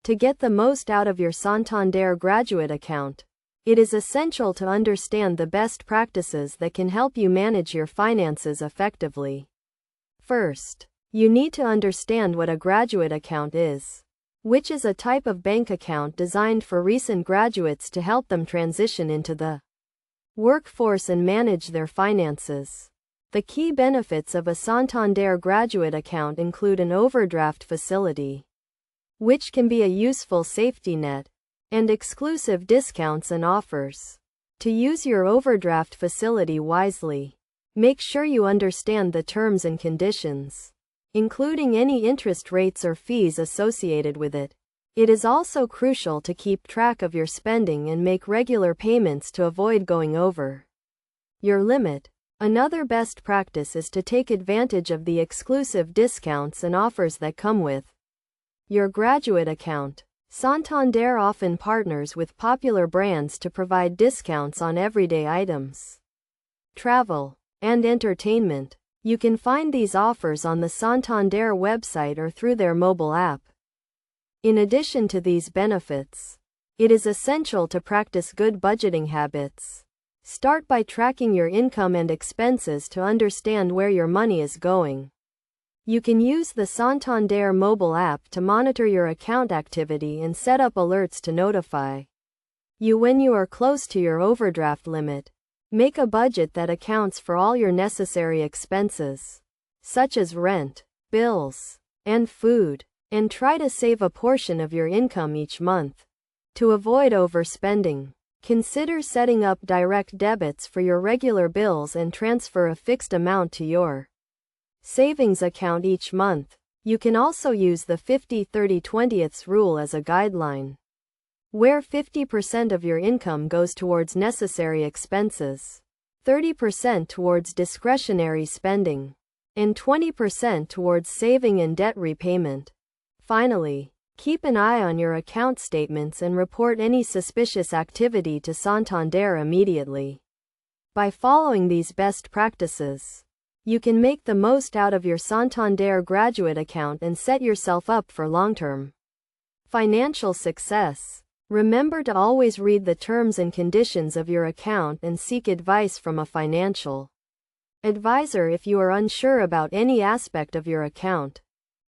To get the most out of your Santander graduate account, it is essential to understand the best practices that can help you manage your finances effectively. First, you need to understand what a graduate account is, which is a type of bank account designed for recent graduates to help them transition into the workforce and manage their finances. The key benefits of a Santander graduate account include an overdraft facility, which can be a useful safety net, and exclusive discounts and offers. To use your overdraft facility wisely, make sure you understand the terms and conditions, including any interest rates or fees associated with it. It is also crucial to keep track of your spending and make regular payments to avoid going over your limit. Another best practice is to take advantage of the exclusive discounts and offers that come with your graduate account. Santander often partners with popular brands to provide discounts on everyday items, travel, and entertainment. You can find these offers on the Santander website or through their mobile app. In addition to these benefits, it is essential to practice good budgeting habits. Start by tracking your income and expenses to understand where your money is going. You can use the Santander mobile app to monitor your account activity and set up alerts to notify you when you are close to your overdraft limit. Make a budget that accounts for all your necessary expenses, such as rent, bills, and food, and try to save a portion of your income each month. To avoid overspending, consider setting up direct debits for your regular bills and transfer a fixed amount to your savings account each month. You can also use the 50-30-20 rule as a guideline, where 50% of your income goes towards necessary expenses, 30% towards discretionary spending, and 20% towards saving and debt repayment. Finally, keep an eye on your account statements and report any suspicious activity to Santander immediately. By following these best practices, you can make the most out of your Santander graduate account and set yourself up for long-term financial success. Remember to always read the terms and conditions of your account and seek advice from a financial advisor if you are unsure about any aspect of your account.